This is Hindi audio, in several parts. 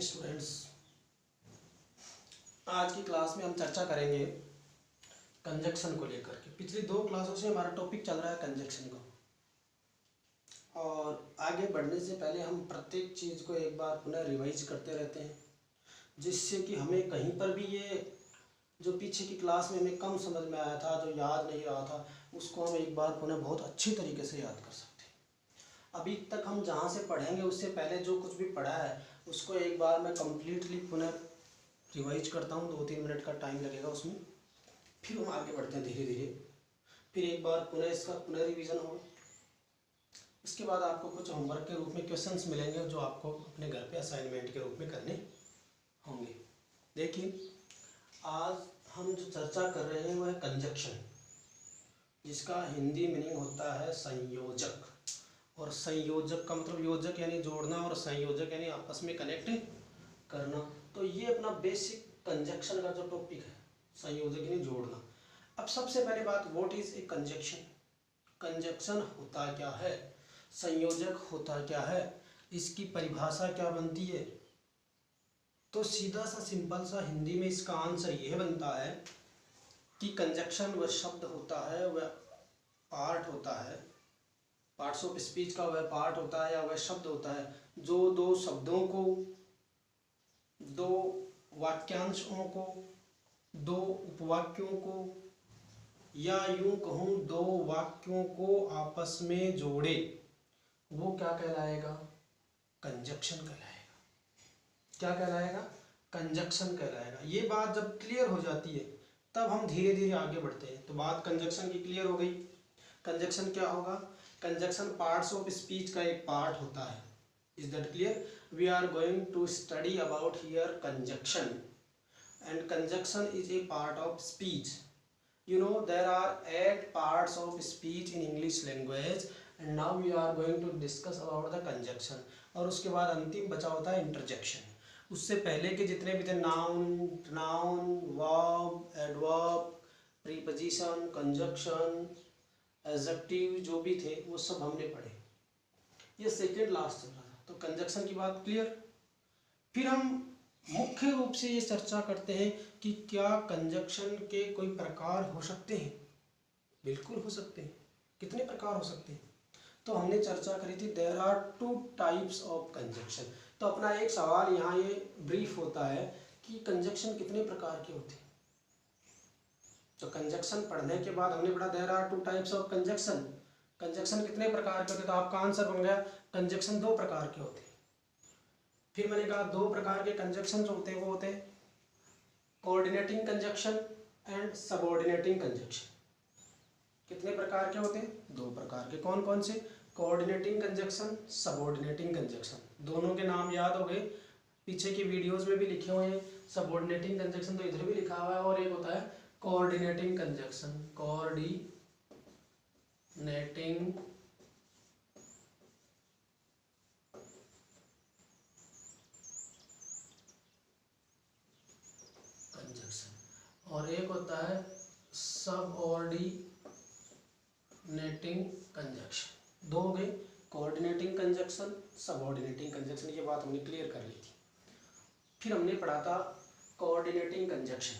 स्टूडेंट्स, आज की क्लास में हम चर्चा करेंगे कंजक्शन को लेकर के। पिछली दो क्लासों से हमारा टॉपिक चल रहा है कंजक्शन का, और आगे बढ़ने से पहले हम प्रत्येक चीज़ को एक बार पुनः रिवाइज करते रहते हैं, जिससे कि हमें कहीं पर भी ये जो पीछे की क्लास में हमें कम समझ में आया था, जो याद नहीं रहा था, उसको हम एक बार पुनः बहुत अच्छी तरीके से याद कर सकते हैं। अभी तक हम जहाँ से पढ़ेंगे उससे पहले जो कुछ भी पढ़ा है उसको एक बार मैं कम्प्लीटली पुनः रिवाइज करता हूँ। 2-3 मिनट का टाइम लगेगा उसमें, फिर हम आगे बढ़ते हैं धीरे धीरे। फिर एक बार पुनः इसका पुनः रिवीजन होगा। इसके बाद आपको कुछ होमवर्क के रूप में क्वेश्चंस मिलेंगे जो आपको अपने घर पे असाइनमेंट के रूप में करने होंगे। देखिए, आज हम जो चर्चा कर रहे हैं वह है कंजक्शन, जिसका हिंदी मीनिंग होता है संयोजक। और संयोजक का मतलब योजक यानी जोड़ना, और संयोजक यानी आपस में कनेक्ट करना। तो ये अपना बेसिक कंजक्शन का जो टॉपिक है, संयोजक यानी जोड़ना। अब सबसे पहले बात, what is A conjunction? Conjunction होता क्या है, संयोजक होता क्या है, इसकी परिभाषा क्या बनती है? तो सीधा सा सिंपल सा हिंदी में इसका आंसर यह बनता है कि कंजक्शन वह शब्द होता है, वह पार्ट होता है, पार्ट्स ऑफ स्पीच का वह पार्ट होता है या वह शब्द होता है जो दो शब्दों को, दो वाक्यांशों को, दो उपवाक्यों को, या यूं कहूँ दो वाक्यों को आपस में जोड़े। वो क्या कहलाएगा? कंजक्शन कहलाएगा। क्या कहलाएगा? कंजक्शन कहलाएगा। ये बात जब क्लियर हो जाती है तब हम धीरे धीरे आगे बढ़ते हैं। तो बात कंजक्शन की क्लियर हो गई। कंजक्शन क्या होगा? कंजक्शन पार्ट्स ऑफ स्पीच का एक पार्ट होता है। Is that clear? We are going to study about here conjunction, and conjunction is a part of speech. You know, there are 8 parts of speech in English language, and now we are going to discuss about the conjunction. और उसके बाद अंतिम बचा होता है इंटरजेक्शन। उससे पहले के जितने भी थे, noun, verb, adverb, preposition, conjunction, adjective, जो भी थे वो सब हमने पढ़े। ये सेकेंड लास्ट चल रहा था। तो कंजक्शन की बात क्लियर। फिर हम मुख्य रूप से ये चर्चा करते हैं कि क्या कंजक्शन के कोई प्रकार हो सकते हैं? बिल्कुल हो सकते हैं। कितने प्रकार हो सकते हैं? तो हमने चर्चा करी थी, there are 2 types of conjunction. तो अपना एक सवाल यहाँ ये ब्रीफ होता है कि कंजक्शन कितने प्रकार के होते हैं। तो कंजक्शन पढ़ने के बाद हमने पढ़ा there are 2 types of conjunction. Conjunction कितने प्रकार के होते हैं? तो आपका आंसर बन गया कंजक्शन 2 प्रकार के होते हैं। फिर मैंने कहा 2 प्रकार के कंजक्शन जो होते हैं वो होते हैं coordinating conjunction and subordinating conjunction. कितने प्रकार के होते हैं? 2 प्रकार के। कौन कौन से? Coordinating conjunction, subordinating conjunction. दोनों के नाम याद हो गए, पीछे की वीडियोस में भी लिखे हुए हैं। सबऑर्डिनेटिंग कंजक्शन तो इधर भी लिखा हुआ है, और एक होता है कोऑर्डिनेटिंग कंजक्शन। कोऑर्डिनेटिंग और एक होता है सबऑर्डिनेटिंग कंजक्शन। 2 हो गए, कोऑर्डिनेटिंग कंजक्शन, सबऑर्डिनेटिंग कंजक्शन। ये बात हमने क्लियर कर ली थी। फिर हमने पढ़ा था कोऑर्डिनेटिंग कंजक्शन।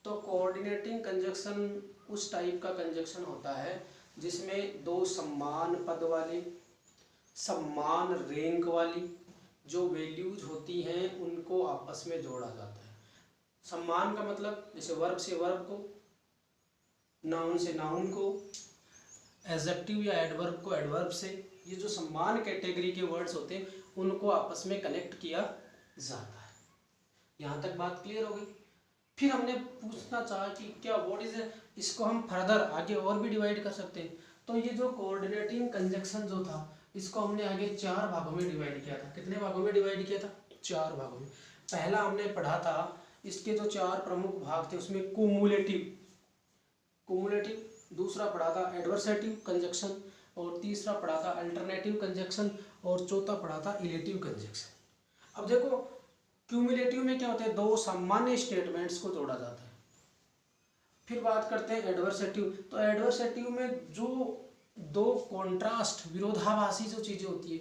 तो कोऑर्डिनेटिंग कंजक्शन उस टाइप का कंजक्शन होता है जिसमें 2 समान पद वाले, समान रैंक वाली जो वैल्यूज होती हैं उनको आपस में जोड़ा जाता है। सम्मान का मतलब जैसे वर्ब से वर्ब को, नाउन से नाउन को, एडजेक्टिव या एडवर्ब को एडवर्ब से। ये जो सम्मान कैटेगरी के वर्ड्स होते हैं उनको आपस में कनेक्ट किया जाता है। यहाँ तक बात क्लियर हो गई। फिर हमने पूछना चाहा कि क्या व्हाट इज, इसको हम फर्दर आगे और भी डिवाइड कर सकते हैं। तो ये जो कोऑर्डिनेटिंग कंजक्शन जो था इसको हमने आगे 4 भागों में डिवाइड किया था। कितने भागों में डिवाइड किया था? 4 भागों में। पहला हमने पढ़ा था, इसके जो 4 प्रमुख भाग थे उसमें कुमुलेटिव, दूसरा पढ़ा था एडवर्सेटिव कंजक्शन, और तीसरा पढ़ा था अल्टरनेटिव कंजक्शन, और चौथा पढ़ा था इलेटिव कंजक्शन। अब देखो, क्यूमुलेटिव में क्या होता है? 2 सामान्य स्टेटमेंट्स को जोड़ा जाता है। फिर बात करते हैं एडवर्सेटिव। तो एडवर्सेटिव में जो 2 कॉन्ट्रास्ट, विरोधाभासी जो चीज़ें होती है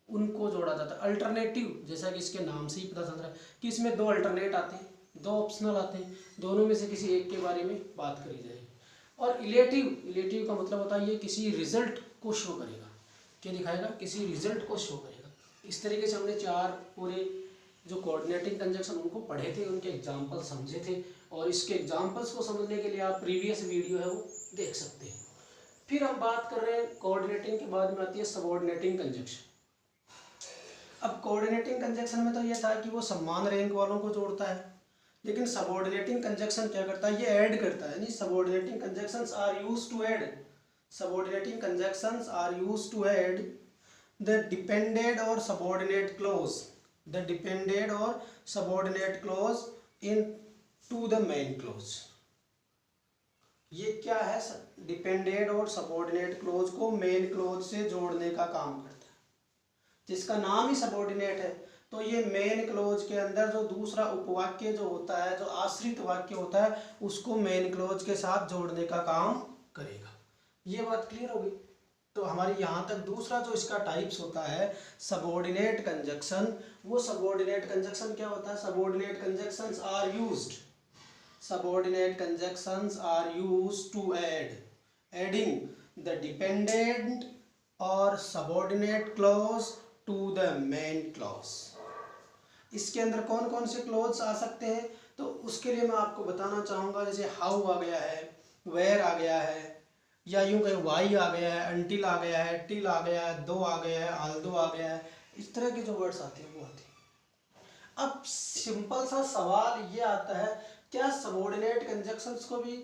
उनको जोड़ा जाता है। अल्टरनेटिव, जैसा कि इसके नाम से ही पता चल रहा है कि इसमें दो अल्टरनेट आते हैं, दो ऑप्शनल आते हैं, दोनों में से किसी एक के बारे में बात करी जाएगी। और इलेटिव, इलेटिव का मतलब होता है ये किसी रिजल्ट को शो करेगा। क्या दिखाएगा? किसी रिजल्ट को शो करेगा। इस तरीके से हमने चार पूरे जो कोऑर्डिनेटिंग कंजक्शन उनको पढ़े थे, उनके एग्जाम्पल समझे थे, और इसके एग्जाम्पल्स को समझने के लिए आप प्रीवियस वीडियो है वो देख सकते हैं। फिर हम बात कर रहे हैं कोऑर्डिनेटिंग के बाद में आती है सबऑर्डिनेटिंग कंजक्शन। अब कोऑर्डिनेटिंग कंजक्शन में तो ये था कि वो समान रैंक वालों को जोड़ता है, लेकिन सबऑर्डिनेटिंग कंजक्शन क्या करता है? ये ऐड करता है। यानी subordinating conjunctions are used to add, subordinating conjunctions are used to add the depended और सबऑर्डिनेट क्लॉज, द डिपेंडेड और subordinate clause into the main clause. ये क्या है? डिपेंडेड और सबऑर्डिनेट क्लॉज को मेन क्लॉज से जोड़ने का काम करता है। जिसका नाम ही सबऑर्डिनेट है, तो ये मेन क्लॉज के अंदर जो दूसरा उपवाक्य जो होता है, जो आश्रित वाक्य होता है, उसको मेन क्लॉज के साथ जोड़ने का काम करेगा। ये बात क्लियर होगी? तो हमारी यहाँ तक दूसरा जो इसका टाइप्स होता है सबऑर्डिनेट कंजक्शन, वो सबऑर्डिनेट कंजक्शन क्या होता है? Subordinate conjunctions are used, subordinate conjunctions are used to adding the dependent or subordinate clause to the main clause। इसके अंदर कौन कौन से क्लॉज आ सकते हैं? तो उसके लिए मैं आपको बताना चाहूँगा, जैसे हाउ आ गया है, वेयर आ गया है, या यूँ कहीं वाई आ गया है, अनटिल आ गया है, टिल आ गया है, दो आ गया है, आल्दो आ गया है। इस तरह के जो वर्ड्स आते हैं वो आते हैं। अब सिंपल सा सवाल ये आता है, क्या सबऑर्डिनेट कंजक्शंस को भी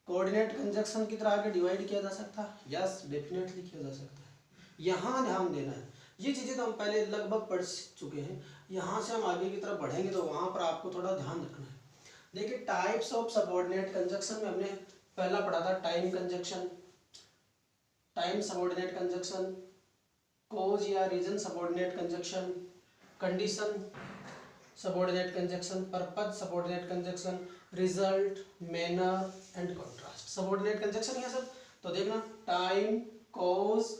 कोऑर्डिनेट कंजक्शन की तरह आगे डिवाइड किया जा सकता है? यस, डेफिनेटली किया जा सकता है। यहाँ ध्यान देना है, ये चीज़ें तो हम पहले लगभग पढ़ चुके हैं। यहाँ से हम आगे की तरफ बढ़ेंगे तो वहाँ पर आपको थोड़ा ध्यान रखना है। देखिए, टाइप्स ऑफ सबऑर्डिनेट कंजक्शन में हमने पहला पढ़ा था time conjunction, time subordinate conjunction, cause या reason subordinate conjunction, condition subordinate conjunction, purpose subordinate conjunction, result, manner and contrast subordinate conjunction. ये सब तो देखना, time, cause,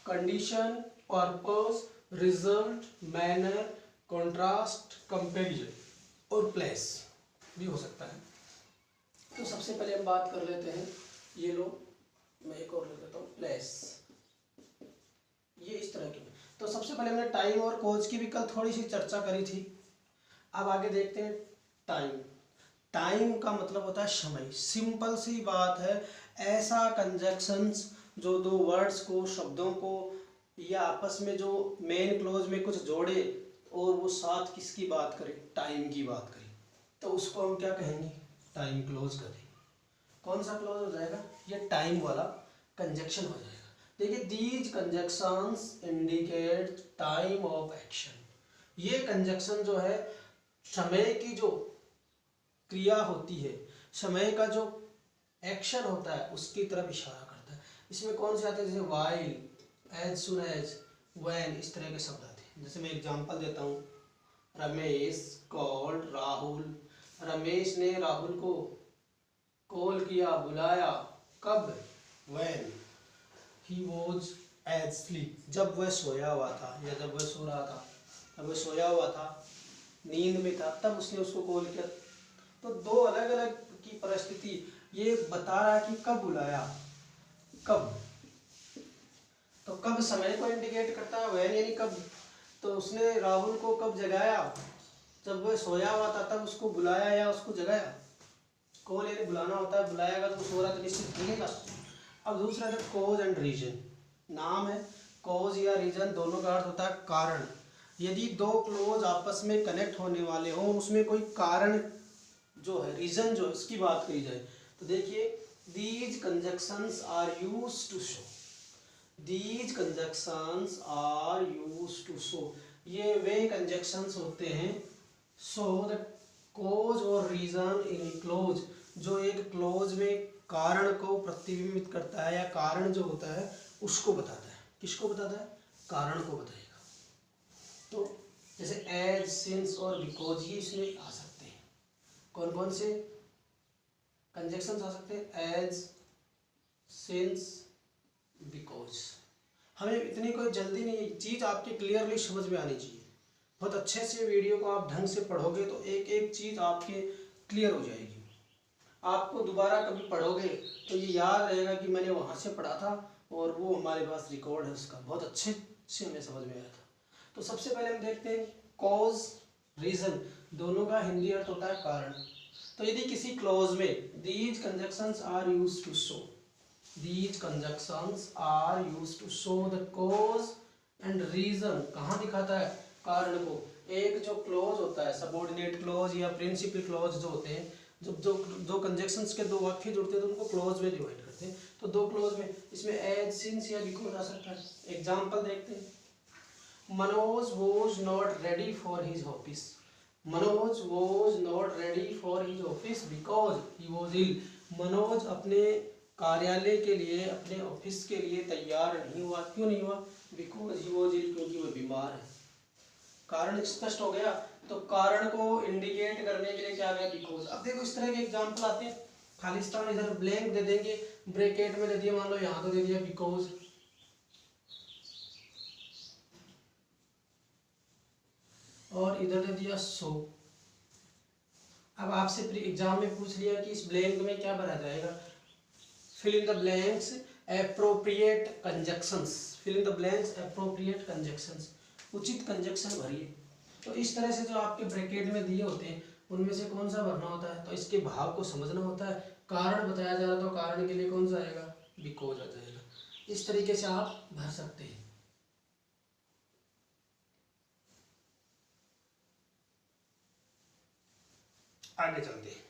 condition, purpose, result, manner, contrast, comparison और प्लेस भी हो सकता है। तो सबसे पहले हम बात कर लेते हैं, ये लो मैं एक और लिख देता हूँ, प्लेस। ये इस तरह की। तो सबसे पहले हमने टाइम और कॉज की भी कल थोड़ी सी चर्चा करी थी। अब आगे देखते हैं टाइम। टाइम का मतलब होता है समय। सिंपल सी बात है, ऐसा कंजक्शंस जो दो वर्ड्स को, शब्दों को या आपस में जो मेन क्लोज में कुछ जोड़े और वो साथ किसकी बात करें? टाइम की बात करें, तो उसको हम क्या कहेंगे? टाइम क्लोज करें। कौन सा क्लोज हो जाएगा? ये टाइम वाला कंजक्शन हो जाएगा। देखिए, these conjunctions indicate time of action. ये कंजक्शन जो है समय की जो क्रिया होती है, समय का जो एक्शन होता है उसकी तरफ इशारा करता है। इसमें कौन से आते हैं? जैसे while, as soon as, when, इस तरह के शब्द आते हैं। जैसे मैं एग्जांपल देता हूँ, रमेश कॉल्ड राहुल। रमेश ने राहुल को कॉल किया, बुलाया, कब? When he was asleep, जब वह सोया हुआ था या जब वह सो रहा था, जब वह सोया हुआ था, नींद में था, तब उसने उसको कॉल किया। तो दो अलग अलग की परिस्थिति ये बता रहा है कि कब बुलाया, कब। तो कब समय को इंडिकेट करता है, व्हेन यानी कब। तो उसने राहुल को कब जगाया? जब वह सोया हुआ था तब उसको बुलाया या उसको जगाया। कॉल यानी बुलाना होता है, बुलाएगा तो सो रहा तो निश्चित मिलेगा। अब दूसरा है कॉज एंड रीजन। नाम है कॉज या रीजन, दोनों का अर्थ होता है कारण। यदि दो क्लोज आपस में कनेक्ट होने वाले हों, उसमें कोई कारण जो है, रीजन जो इसकी बात करी जाए, तो देखिए, these conjunctions are used to show, these conjunctions are used to show, ये वे कंजक्शंस होते हैं, शो द कोज और रीजन इन क्लोज, जो एक क्लोज में कारण को प्रतिबिंबित करता है या कारण जो होता है उसको बताता है। किसको बताता है? कारण को बताएगा। तो जैसे एज, सिंस और बिकॉज ये इसमें आ सकते हैं। कौन कौन से कंजक्शंस आ सकते हैं? As, since, because. हमें इतनी कोई जल्दी नहीं है, चीज़ आपके क्लियरली समझ में आनी चाहिए। बहुत अच्छे से वीडियो को आप ढंग से पढ़ोगे तो एक एक चीज़ आपके क्लियर हो जाएगी। आपको दोबारा कभी पढ़ोगे तो ये याद रहेगा कि मैंने वहाँ से पढ़ा था और वो हमारे पास रिकॉर्ड है उसका, बहुत अच्छे से हमें समझ में आया था। तो सबसे पहले हम देखते हैं कॉज रीज़न, दोनों का हिंदी अर्थ होता है कारण। तो यदि किसी क्लॉज में these conjunctions are used to show, these conjunctions are used to show the cause and reason, कहाँ दिखाता है कारण को। एक जो क्लोज होता है सबऑर्डिनेट क्लोज या प्रिंसिपल क्लोज जो होते हैं, जब जो दो कंजक्शंस के दो वाक्य जुड़ते हैं तो उनको क्लोज में डिवाइड करते हैं। तो दो क्लोज में इसमें एज सिंस या बिकॉज आ सकता है। एग्जाम्पल देखते हैं। Manoj was not ready for his office, Manoj was not ready for his office because he was ill, Manoj अपने कार्यालय के लिए, अपने ऑफिस के लिए तैयार नहीं हुआ। क्यों नहीं हुआ? बिकॉज ही वॉज इल, क्योंकि वह बीमार है। कारण स्पष्ट हो गया। तो कारण को इंडिकेट करने के लिए क्या गया? बिकॉज। अब देखो इस तरह के एग्जाम्पल आते हैं, खालिस्तान इधर ब्लैंक दे देंगे, ब्रैकेट में दे दिया, मान लो यहाँ तो दे दिया बिकॉज, और इधर दे दिया सो। अब आपसे एग्जाम में पूछ लिया कि इस ब्लैंक में क्या भरा जाएगा, fill in the blanks appropriate conjunctions, fill in the blanks appropriate conjunctions, उचित कंजक्शन भरिए। तो इस तरह से जो आपके ब्रैकेट में दिए होते हैं उनमें से कौन सा भरना होता है, तो इसके भाव को समझना होता है। कारण बताया जा रहा तो कारण के लिए कौन सा आएगा? बिकॉज आ जाएगा। इस तरीके से आप भर सकते हैं। आगे चलते हैं।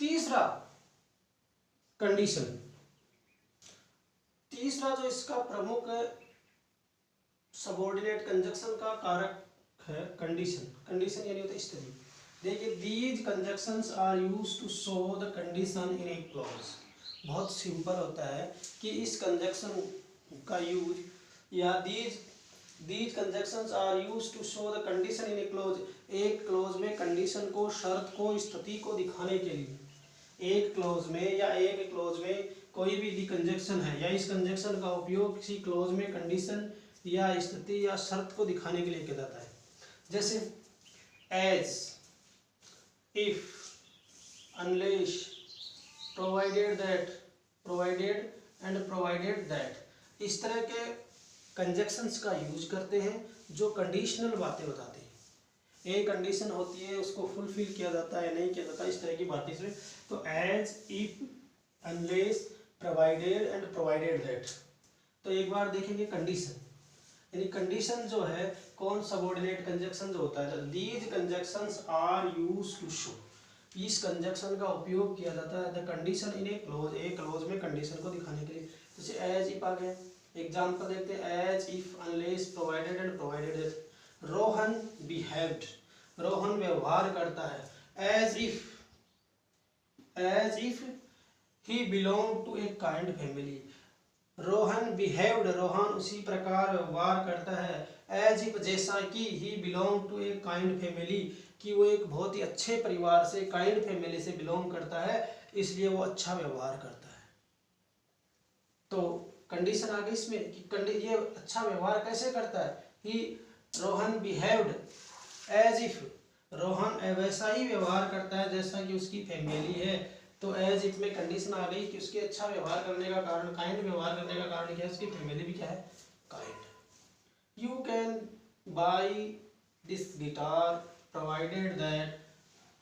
तीसरा कंडीशन, तीसरा जो इसका प्रमुख सबऑर्डिनेट कंजक्शन का कारक है कंडीशन। कंडीशन यानी होता है स्थिति। देखिए these conjunctions are used to show the condition in a clause. बहुत सिंपल होता है कि इस कंजक्शन का यूज या these conjunctions are used to show the condition in a clause, एक क्लॉज में कंडीशन को, शर्त को, स्थिति को दिखाने के लिए। एक क्लॉज में या एक क्लॉज में कोई भी यदि कंजक्शन है या इस कंजक्शन का उपयोग किसी क्लॉज में कंडीशन या स्थिति या शर्त को दिखाने के लिए किया जाता है। जैसे as, if, unless, provided that, provided and provided that, इस तरह के कंजक्शंस का यूज करते हैं जो कंडीशनल बातें बताते हैं। एक कंडीशन होती है उसको फुलफिल किया जाता है नहीं किया जाता, इस तरह की बातें से। तो as, if, unless, provided and provided that. तो एक बार देखेंगे कंडीशन, यानी कंडीशन जो है कौन सबऑर्डिनेट कंजक्शन जो होता है, these conjunctions are used to show, इस कंजक्शन का उपयोग किया जाता है the condition in a clause, एक क्लॉज में कंडीशन को दिखाने के लिए। जैसे एज, इफ आ गया। एग्जांपल देखते हैं, as, if, unless, provided and provided that. Rohan behaved, Rohan व्यवहार करता है। As if he belong to a kind family, Rohan behaved, Rohan उसी प्रकार व्यवहार करता है। एज इफ, जैसा कि, he belong to a kind family, कि वो एक बहुत ही अच्छे परिवार से, काइंड फैमिली से बिलोंग करता है, इसलिए वो अच्छा व्यवहार करता है। तो कंडीशन आ गई इसमें कि ये अच्छा व्यवहार कैसे करता है। He, Rohan behaved as if, Rohan वैसा ही व्यवहार करता है जैसा कि उसकी फैमिली है। तो एज इफ में कंडीशन आ गई कि उसके अच्छा व्यवहार करने का कारण, काइंड व्यवहार करने का कारण क्या है, उसकी फैमिली भी क्या है, kind. You can buy this guitar provided that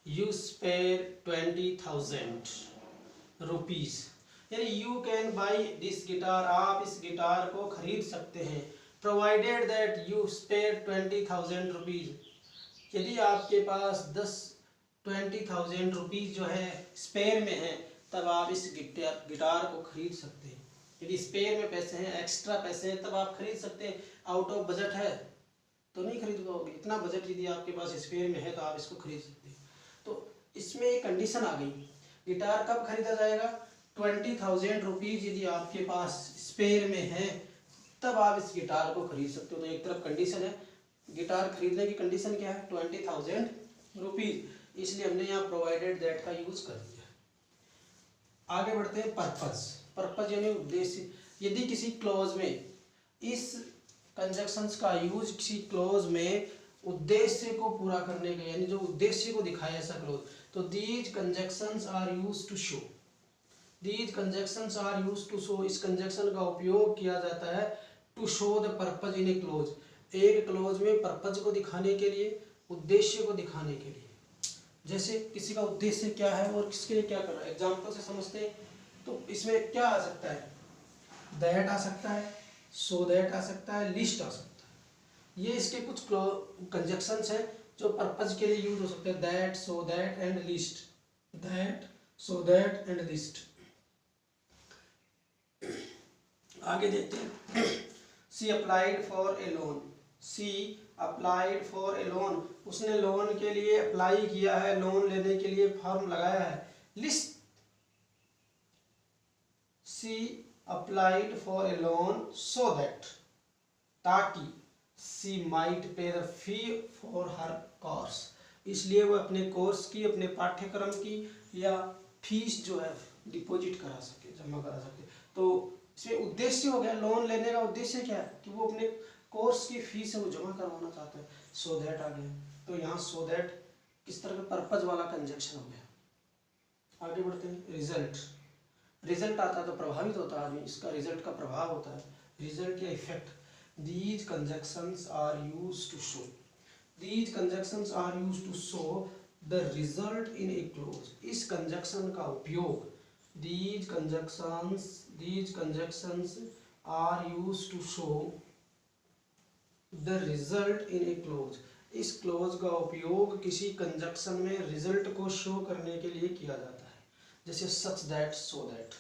you spare 20,000 rupees. यानी you can buy this guitar, आप इस गिटार को खरीद सकते हैं। Provided that you spare 20,000 rupees, यदि आपके पास 20,000 रुपीज़ जो है स्पेयर में है, तब आप इस गिटार को खरीद सकते हैं। यदि स्पेयर में पैसे हैं, एक्स्ट्रा पैसे हैं, तब आप खरीद सकते हैं। आउट ऑफ बजट है तो नहीं खरीद पाओगे। इतना बजट यदि आपके पास स्पेयर में है तो आप इसको खरीद सकते हैं। तो इसमें एक कंडीशन आ गई, गिटार कब खरीदा जाएगा, 20,000 रुपीज़ यदि आपके पास स्पेयर में है तब आप इस गिटार को खरीद सकते हो। तो एक तरफ कंडीशन है, गिटार खरीदने की कंडीशन क्या है, 20,000 रुपीज़, इसलिए हमने यहाँ प्रोवाइडेड दैट का यूज कर दिया। आगे बढ़ते हैं पर्पस। पर्पस यानी उद्देश्य। यदि किसी क्लॉज में इस कंजक्शंस का यूज किसी क्लोज में उद्देश्य को पूरा करने के, यानी जो उद्देश्य को दिखाए ऐसा क्लोज। तो these conjunctions are use to show, these conjunctions are use to show, इस कंजक्शन का उपयोग किया जाता है to show the purpose in a clause, एक क्लोज में पर्पज को दिखाने के लिए, उद्देश्य को दिखाने के लिए। जैसे किसी का उद्देश्य क्या है और किसके लिए क्या कर रहा है, एग्जाम्पल से समझते हैं। तो इसमें क्या आ सकता है, दैट आ सकता है, सो दैट आ सकता है, लिस्ट आ सकता है। ये इसके कुछ कंजक्शंस हैं जो पर्पज के लिए यूज हो सकते हैं, that, so that and lest, that, so that and lest. आगे देखते हैं। She applied for a loan, she applied for a loan, उसने लोन के लिए अप्लाई किया है, लोन लेने के लिए फॉर्म लगाया है। Lest, she applied for a loan so that, ताकि she might pay the fee for her course, इसलिए वो अपने कोर्स की, अपने पाठ्यक्रम की या फीस जो है डिपॉजिट करा सके, जमा करा सके। तो इसमें उद्देश्य हो गया, लोन लेने का उद्देश्य क्या है कि वो अपने कोर्स की फीस है वो जमा करवाना चाहता है, सो दैट आ गया। तो यहाँ सो दैट किस तरह का पर्पज वाला कंजक्शन हो गया। आगे बढ़ते हैं। रिजल्ट, रिजल्ट आता है तो प्रभावित होता है आदमी, इसका रिजल्ट का प्रभाव होता है, रिजल्ट या effect. These conjunctions are used to show, these conjunctions are used to show the result in a clause, इस कंजक्शन का उपयोग, these conjunctions are used to show the result in a clause, इस क्लोज का उपयोग किसी कंजक्शन में रिजल्ट को शो करने के लिए किया जाता है। जैसे सच दैट, सो दैट,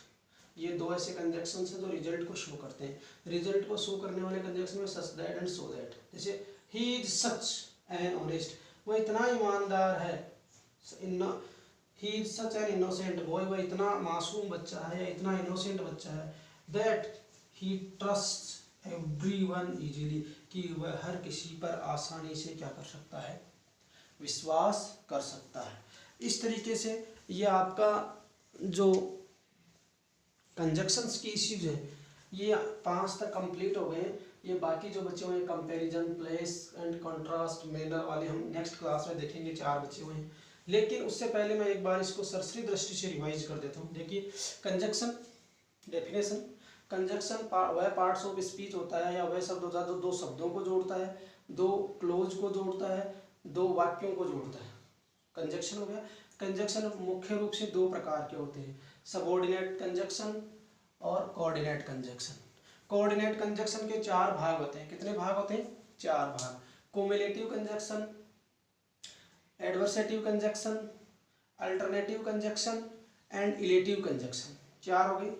ये दो ऐसे कंजक्शन हैं जो रिजल्ट को शो करते हैं। रिजल्ट को शो करने वाले कंजक्शन में such that and so that. जैसे he is such an honest, वो इतना ईमानदार है, he is such an innocent boy, वह इतना मासूम बच्चा है या इतना इनोसेंट बच्चा है। That he trust everyone easily, कि वह हर किसी पर आसानी से क्या कर सकता है, विश्वास कर सकता है। इस तरीके से ये आपका जो कंजक्शंस की इश्यूज हैं ये 5 तक कंप्लीट हो गए हैं। ये बाकी जो बचे हुए हैं comparison, place and contrast, manner वाले हम नेक्स्ट क्लास में देखेंगे, 4 बचे हुए हैं। लेकिन उससे पहले मैं एक बार इसको सरसरी दृष्टि से रिवाइज कर देता हूँ। देखिए कंजक्शन डेफिनेशन, कंजक्शन वह पार्ट्स ऑफ स्पीच होता है या वह शब्द होता है जो दो शब्दों को जोड़ता है, दो क्लोज को जोड़ता है, दो वाक्यों को जोड़ता है, कंजक्शन हो गया। कंजक्शन मुख्य रूप से 2 प्रकार के होते हैं, सबऑर्डिनेट कंजक्शन और कोऑर्डिनेट कंजक्शन। कोऑर्डिनेट कंजक्शन के 4 भाग होते हैं। कितने भाग होते हैं? 4 भाग। Cumulative conjunction, adversative conjunction, alternative conjunction and illative conjunction, 4 हो गए।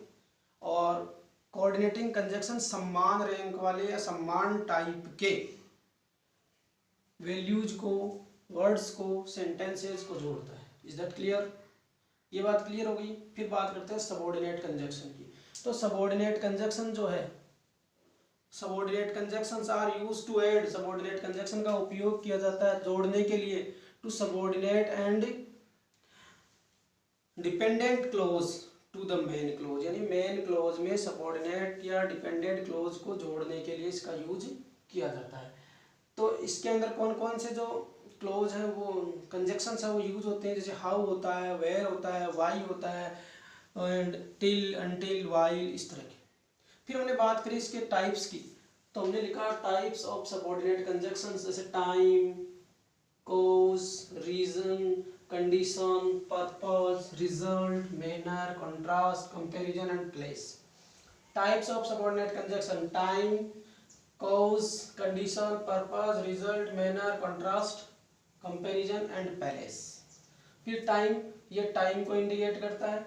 और कोऑर्डिनेटिंग कंजक्शन समान रैंक वाले या समान टाइप के वैल्यूज को, वर्ड्स को, सेंटेंसेस को जोड़ता है। Is that clear? ये बात क्लियर हो गई। फिर बात करते हैं सबऑर्डिनेट कंजक्शन की। तो सबऑर्डिनेट कंजक्शन जो है, subordinate conjunctions are used to add, subordinate conjunction का उपयोग किया जाता है जोड़ने के लिए, to subordinate and dependent clause to the main clause, यानी मेन क्लोज में सबऑर्डिनेट या डिपेंडेंट क्लोज को जोड़ने के लिए इसका यूज किया जाता है। तो इसके अंदर कौन कौन से जो क्लोज है वो कंजक्शंस है वो यूज होते हैं। जैसे हाउ होता है, वेयर होता है, वाई होता है एंड टिल, अनटिल, वाइल, इस तरह के। फिर हमने बात करी इसके टाइप्स की, तो हमने लिखा टाइप्स ऑफ सबऑर्डिनेट कंजक्शंस, जैसे time, cause, reason, condition, purpose, result, manner, contrast, comparison and place. Types of subordinate conjunction: time, cause, condition, purpose, result, manner, contrast, comparison and place. फिर टाइम, ये टाइम को इंडिकेट करता है,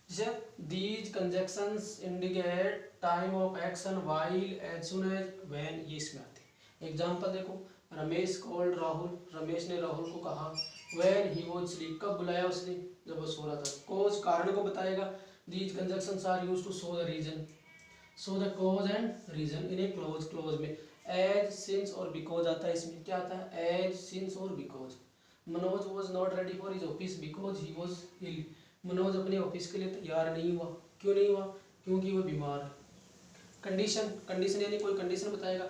जैसे these conjunctions indicate time of action while, as soon as, when, ये इसमें आते हैं। एग्जाम्पल देखो, रमेश कॉल्ड राहुल, रमेश ने राहुल को कहा। when he was asleep, कब बुलाया उसने? जब वो सो रहा था। cause, कारण को बताएगा। these conjunctions are used to show the reason, show the cause and reason in a clause, clause में as, since और because आता है। इसमें क्या आता है? as, since और because। Manoj was not ready for his office because he was ill, Manoj अपने ऑफिस के लिए तैयार नहीं हुआ। क्यों नहीं हुआ? क्योंकि वह बीमार है। कंडीशन, कंडीशन यानी कोई कंडीशन बताएगा।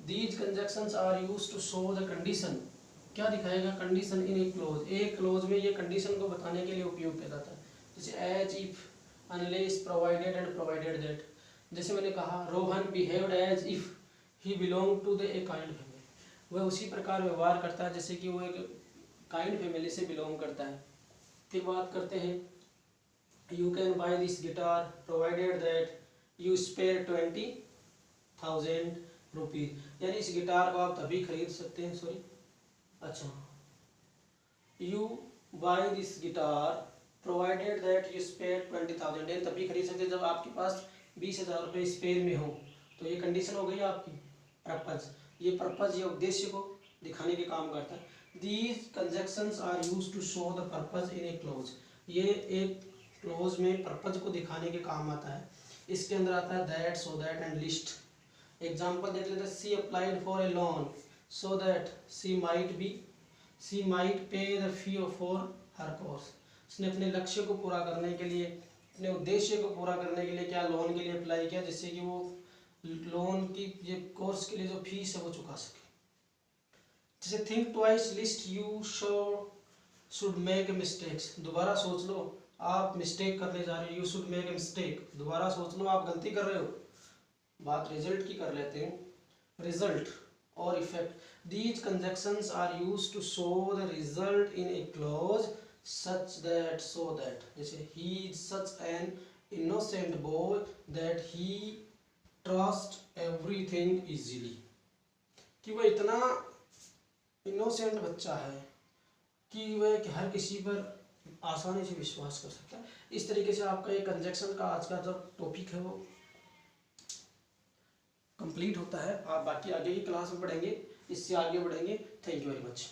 These conjunctions are used to show the condition, क्या दिखाएगा, कंडीशन इन ए क्लोज, एक क्लोज में ये कंडीशन को बताने के लिए उपयोग किया जाता है। जैसे as, if, unless, provided and provided that. जैसे मैंने कहा Rohan behaved as if he belong to the a kind family, वह उसी प्रकार व्यवहार करता है जैसे कि वो एक काइंड फैमिली से बिलोंग करता है। फिर बात करते हैं, you can buy this guitar provided that you spare 20,000 rupees, यानी इस गिटार को आप तभी खरीद सकते हैं, सॉरी, अच्छा, you buy this guitar provided that you spare 20,000, यानी तभी खरीद सकते हैं जब आपके पास 20,000 रुपये स्पेयर में हो। तो ये कंडीशन हो गई आपकी पर्पज, ये पर्पज, ये उद्देश्य को दिखाने के काम करता है। These conjunctions are used to show the purpose in a clause, ये एक क्लोज में पर्पज को दिखाने के काम आता है। इसके अंदर आता है that, so that and lest. Example देख लेते हैं, she applied for a loan so that she might pay the fee for her course, उसने अपने लक्ष्य को पूरा करने के लिए, अपने उद्देश्य को पूरा करने के लिए क्या लोन के लिए अप्लाई किया, जिससे कि वो लोन की ये कोर्स के लिए जो फीस है वो चुका सके। जैसे think twice list you should make a mistakes, दोबारा सोच लो, आप मिस्टेक करने जा रहे हो, you should make a mistake, दोबारा सोच लो आप गलती कर रहे हो। बात रिजल्ट की कर लेते हैं, रिजल्ट और effect. These conjunctions are used to show the result in a clause such that, so that. जैसे he is such an innocent boy that he trust everything easily, कि वह इतना इनोसेंट बच्चा है कि वह हर किसी पर आसानी से विश्वास कर सकता है। इस तरीके से आपका ये कंजक्शन का आज का जो टॉपिक है वो कंप्लीट होता है। आप बाकी आगे की क्लास में पढ़ेंगे, इससे आगे बढ़ेंगे। Thank you very much.